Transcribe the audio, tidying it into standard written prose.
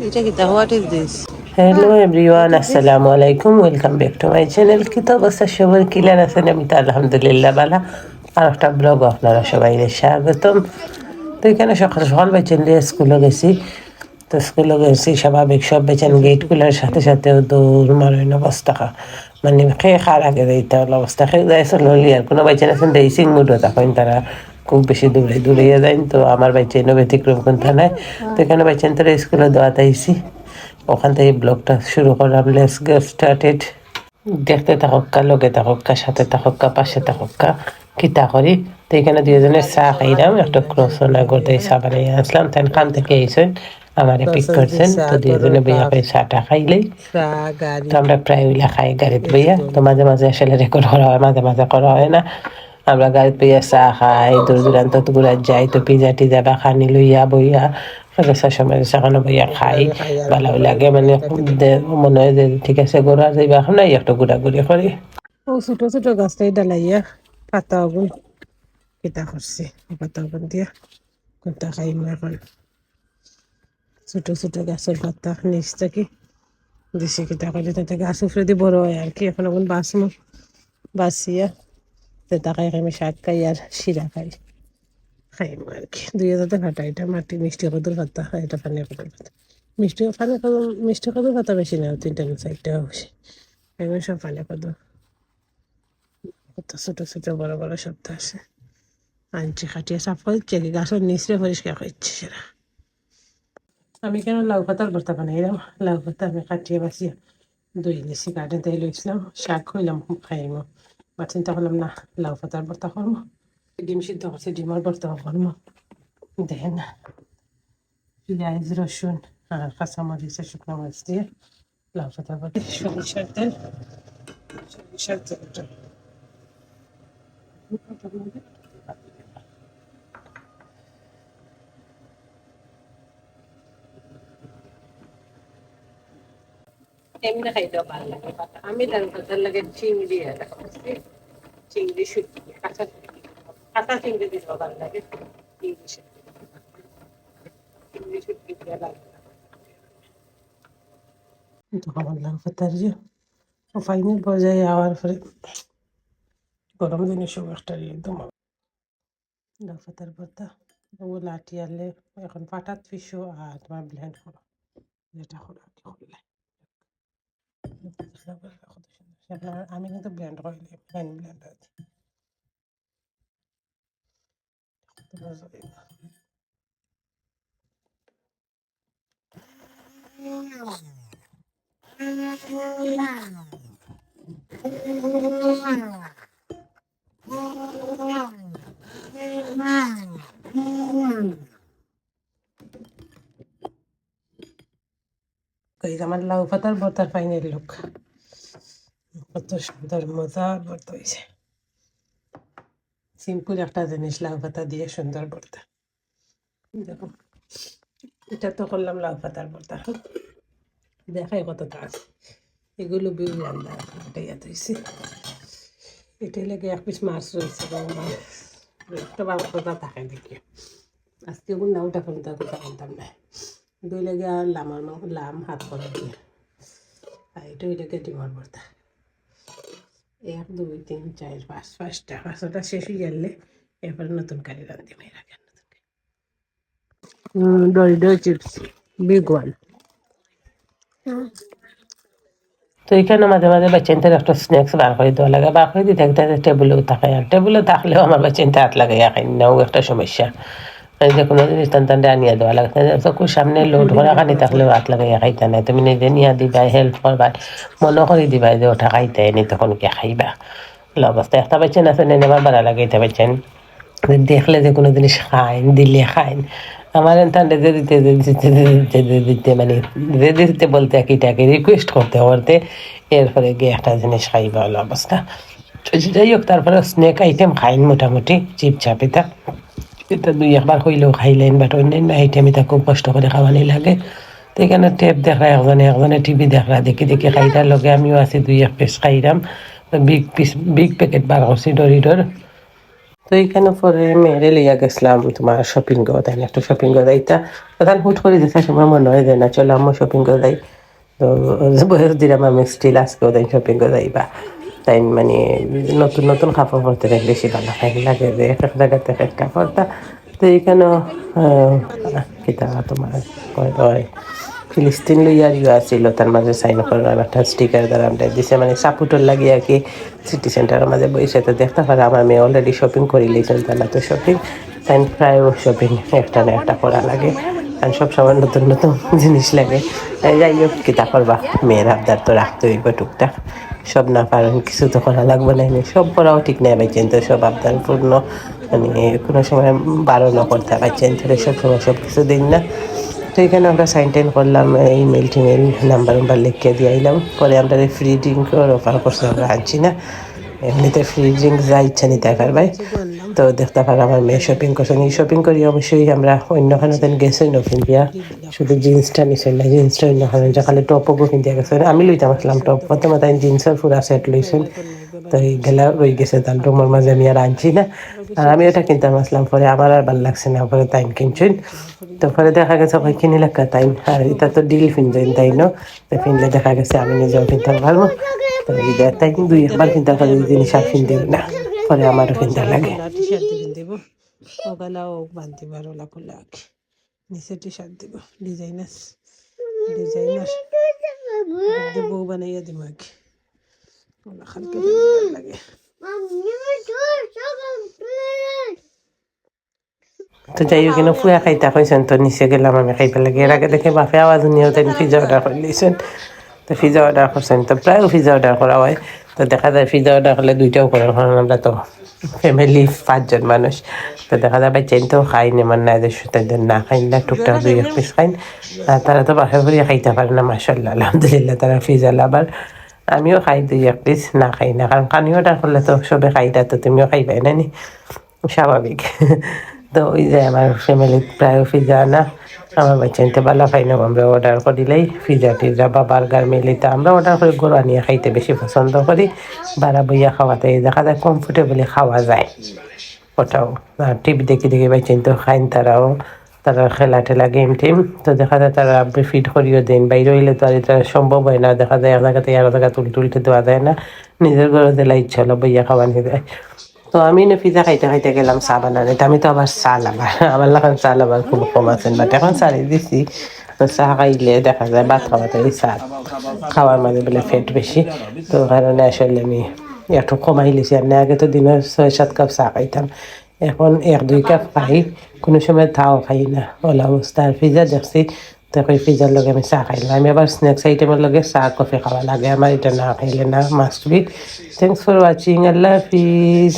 এটা কি what is this? Hello everyone, আসসালামু আলাইকুম, welcome back to my channel. কি তো অবস্থা সবার, ক্লিয়ার আছেন? আমি তো আলহামদুলিল্লাহ ভালো। আর একটা ব্লগ আপনারা সবাই স্বাগতম। তো এখানে সকাল সকাল বেচেন দিয়ে স্কুলে গেছি। তো স্কুলে গেছি স্বাভাবিক, সব বেচেন গেট খোলার সাথে সাথেও দৌড় মারেন অবস্থা মানে খেয়ে খার আগে দিতে হলো অবস্থা খেয়ে যায় ললি। আর কোনো বাইচেন আছেন রেসিং মুডও তখন তারা খুব বেশি দৌড়িয়ে যায়। তো আমার বাইচেনও ব্যতিক্রম কোনটা নাই। তো এখানে বাইচেন তারা স্কুলে দেওয়াতে আইসি, ওখান থেকে ব্লগটা শুরু করলাম। Let's get started. দেখতে থাকা, লগে থাকা, সাথে থাকা, পাশে থাকা, কিতা করি। তো এখানে দুজনের চা খাইলাম, একটা ক্রসনা করতে চা বানিয়ে আসলাম। তাই খান থেকে আইসেন আমার পিক করছেন। তো দুজনে বইয়া করে চাটা খাইলেই। তো আমরা প্রায় ওইলা খাই গাড়িত বইয়া। তো মাঝে মাঝে আসলে রেকর্ড করা হয়, মাঝে মাঝে করা হয় না। আমরা গাড়িত বইয়া চা খাই, দূর দূরান্ত ঘুরাত যাই। তো পিজা টিজা বা খানি লইয়া বইয়া রেসার সময় সেখানে বইয়া খাই, ভালো লাগে। মানে মনে হয় যে ঠিক আছে ঘোরা যাইবা, এখন নাই একটা ঘোরাঘুরি করি। ও ছোট ছোট গাছটাই ডালাইয়া পাতা ওগুন কিতা করছি, পাতা ওগুন দিয়া কোনটা খাইম এখন। ছোট ছোট গাছের পাতা নিচ থেকে দিছি, কিতা করলে তাতে গাছ উপরে দিয়ে বড় হয় আর কি। এখন ওগুন বাঁচমো, বাঁচিয়া তেতা খাই, আমি শাক খাই আর শিরা খাই, খাইম আর কি। দুই হাজারতে ফাটা, এটা মাটি মিষ্টি কদুর পাতা, এটা পানি কদুর পাতা। মিষ্টি কদুর পাতা বেশি না, তিনটা চারটা বেশি। এগুলো সব পানি কদুর, কত ছোট ছোট বড় বড় শব্দ আছে। আনছি খাটিয়ে সাফ করছে কি গাছের নিচে পরিষ্কার করছে সেটা। আমি কেন লাউ পাতার ভর্তা বানাইলাম। লাউ পাতা আমি কাটিয়ে বাছিয়ে দই নিছি, গার্ডেন থেকে লইছিলাম। শাক হইলাম খাইম, বা চিন্তা করলাম না লাউ পাতার ভর্তা করবো। ডিম সিদ্ধ করছি, ডিমের ভর্তা করবো। দেখেন পেঁয়াজ রসুন আর কাঁচামরিচ শুকনো মাছ দিয়ে লাউ পাতার ভর্তা। সরিষার তেল, সরিষার তেলটা এমনি খাইতেও ভালো লাগে পাতা। আমি তার পাতার লাগে চিংড়ি আর চিংড়ি শুকিয়ে কাঁচা কাঁচা চিংড়ি দিতেও ভালো লাগে। চিংড়ি শুকিয়ে দিয়ে লাগে কিন্তু আমার লাউ পাতার যে ফাইনাল পর্যায়ে আওয়ার পরে গরম দিনে সব একটা একদম লাউ পাতার ভর্তা। ও লাঠি আনলে এখন পাটাত পিসো আর তোমার ব্লেন্ড করো, যেটা করো আর কি করলে। আমি কিন্তু ব্লেন্ড করিনি, হ্যান্ড ব্লেন্ড আছে। আমার লাউ পাতার ভর্তার ফাইনাল লুক, কত সুন্দর মজার ভর্তা হয়েছে। সিম্পল একটা জিনিস, লাউ পাতা দিয়ে সুন্দর ভর্তা। দেখো এটা তো করলাম লাউ পাতার ভর্তা, দেখাই কতটা আছে। এগুলো বিউ রান্না এটা ইয়াত হয়েছে। এটাই লাগে এক পিস মাছ রয়েছে, একটা বাবা থাকে দেখি। আজকে ওগুলো নাও তখন কোথা আনতাম না। দুই লেগে আর লামার লাম হাত করে দিয়ে, আর এটা ওই লেগে ডিমার ভর্তা। 1 2 3 4 5 5টা, 5টা শেষ হয়ে গেলে এরপরে নতুন কারি রান্ধি মেয়ে রাখে। ডরিডো চিপস বিগ ওয়ান। তো এখানে মাঝে মাঝে বাচ্চাদের একটা স্ন্যাক্স বার করে দেওয়া লাগে, বার করে দিতে থাকতে টেবিলেও থাকে। আর টেবিলে থাকলেও আমার বাচ্চাদের হাত লাগাইয়া খাই নাও একটা সমস্যা। যে কোনো জিনিস টান আনিয়া দেওয়া লাগে, চকুর সামনে লোড করা খানি থাকলেও হাত লাগাইয়া খাইতে নাই। তুমি নিজে নিয়া দিবা, হেল্প করবা, মনে করে দিবা যে ওটা খাইতে নি, তখন কে খাইবা অবস্থা। একটা বাচ্চা আছে নেবার বাড়া লাগাইতে পারছেন, দেখলে যে কোনো জিনিস খাইন দিলে খাইন। আমার এনতান রেজে দিতে দিতে মানে রেজে দিতে বলতে এটাকে রিকোয়েস্ট করতে এরপরে গিয়ে একটা জিনিস খাইবা হলো অবস্থা। তো যাই হোক, তারপরে স্ন্যাক আইটেম খাইন মোটামুটি চিপ চাপ এটা 2 একবার হইলেও খাইলেন, বাট অন্যান্য আইটেম এটা খুব কষ্ট করে খাওয়ানি লাগে। তো এখানে টেপ দেখা একজনে একজনে টিভি দেখা দেখি দেখি খাইটার লগে আমিও আছি দুই এক পিস খাইলাম বিগ প্যাকেট বার করছি ডরিডর। তো এইখানে পরে মেয়েরে লইয়া গেছিলাম তোমার শপিং গো তাই একটু শপিং গো যাইতা তখন হুট করে দেখে সময় মনে হয় যায় না চলো আমি শপিং গো যাই। তো বয়স দিলাম আমি স্টিল আজকেও তাই শপিং গো যাইবা তাই মানে নতুন নতুন কাপড় পরতে বেশি ভালো লাগে যে এক এক জায়গা থেকে একটা পড়তা। তো এইখানেও কিতা তোমার কয় ফিলিস্তিন লইয়া ইয়ে আসছিল তার মাঝে সাইন করার একটা স্টিকার দ্বারা আমরা দিছে মানে সাপোর্টর লাগিয়ে আর কি সিটি সেন্টারের মাঝে বসে তো দেখতে পারে আমার মেয়ে অলরেডি শপিং করে লিয়েছেন তারা তো শপিং তাই প্রায় শপিং একটা না একটা করা লাগে কারণ সবসময় নতুন নতুন জিনিস লাগে। যাই হোক কিতা করবা মেয়ের আবদার তো রাখতে হইব টুকটাক সব না পারেন কিছু তো করা লাগবে না সব করাও ঠিক নেই পাইছেন তো সব আবদার পূর্ণ মানে কোনো সময় বারণও করতে পারছেন তো সব সময় সব কিছু দিন না। তো এখানে আমরা সাইন টাইন করলাম ইমেল টিমেল নাম্বার লিখে দিয়ে আইলাম পরে আমরা ফ্রি ড্রিঙ্কের অফার করছে আমরা আনছি না এমনিতে ফ্রি ড্রিঙ্ক যা ইচ্ছা নিতে পারবাই। তো দেখতে পার আমার মেয়ে শপিং করছে এই শপিং করি অবশ্যই আমরা অন্যখানে তেন গেছি নফিন দিয়া শুধু জিন্সটা নিছেন না জিন্সটা অন্যখানে যা খালি টপও কিনতে গেছে আমি লইতাম আসলাম টপ প্রথমে তাই জিন্সের পুরা সেট লইছেন তো এই গেলা রয়ে গেছে তার রুমের মাঝে আমি আর আনছি না আর আমি ওটা কিনতাম আসলাম পরে আমার আর ভালো লাগছে না পরে তাই কিনছেন। তো পরে দেখা গেছে ওই কিনি লেখা তাই আর এটা তো ডিল ফিনছেন তাই ন তো ফিনলে দেখা গেছে আমি নিজেও কিনতে পারবো। তো এই তাই দুই একবার কিনতে পারি জিনিস আর কিনতে না পরে আমারও কিনতে লাগে। টি শার্ট দিয়ে দিব ও গলা ও বাঁধতে পারো লাখ নিচে টি শার্ট দিব ডিজাইনার বউ বানাইয়া দিব আগে ওলা খালকে লাগে। তো যাই হোক কিনা ফুয়া খাইতা কইছেন তো নিচে গেলাম আমি খাইতে লাগে এর আগে দেখে বাপে আওয়াজ নিয়েও তাই পিজা অর্ডার করে দিয়েছেন। তো পিজা অর্ডার করছেন তো প্রায় পিজা অর্ডার করা হয় তো দেখা যায় পিজা অর্ডার করলে দুইটাও করার কারণ আমরা তো ফ্যামিলি 5 জন মানুষ তো দেখা যায় বাচ্চাইন তো খাই নেমান না যে তাদের না খাই না টুকটাক দুই এক পিস খাইন আর তারা তো বাসা করিয়া খাইতে পারে না মাশাআল্লাহ আলহামদুলিল্লাহ তারা পিজা লাভার আমিও খাই দুই এক পিস না খাই না কারণ কানি অর্ডার করলে তো সবে খাইটা তো তুমিও খাইবাই না নি স্বাভাবিক। তো ওই যে আমার ফ্যামিলি প্রায় পিজা না আমার বাচ্চাইতে ভালো খাই না আমরা অর্ডার করিলেই পিজা টিজা বা বার্গার মিলিতে আমরা অর্ডার করে গরু আনিয়ে খাইতে বেশি পছন্দ করি বাড়া বইয়া খাওয়াতে দেখা যায় কমফোর্টেবলি খাওয়া যায় ওটাও আর টিভি দেখি দেখি বাচ্চাইতে খাইন তারা খেলা ঠেলা গেম টেম তো দেখা যায় তারা ফিট করিও দেন বাইরে হইলে তো আর এটা সম্ভব হয় না দেখা যায় এক জায়গাতে এক জায়গা তুলতে দেওয়া যায় না নিজের ঘরে দিলে ইচ্ছা হলো বইয়া খাওয়া নিয়ে যায়। তো আমি না পিজা খাইতে খাইতে গেলাম চা বানানে তো আমি তো আবার চা লাগার আমার লাগান চা লাগার খুব কম আছেন বাট এখন চালিয়ে দিছি তো চা খাইলে দেখা যায় ভাত খাওয়াতে চা খাওয়ার মাঝে বলে ফ্যাট বেশি তো কারণে আসলে আমি একটু কমাই লিছি আর না আগে তো দিনের 6-7 কাপ চা খাইতাম এখন 1-2 কাপ খাই কোনো সময় তাও খাই না ওলা অবস্থা আর পিজা দেখছি তো ওই পিজার লগে আমি চা খাইলাম আমি আবার স্ন্যাক্স আইটেমের লগে চা কফি খাওয়া লাগে আমার এটা না খাইলে না must be. Thanks for watching Allah Hafiz.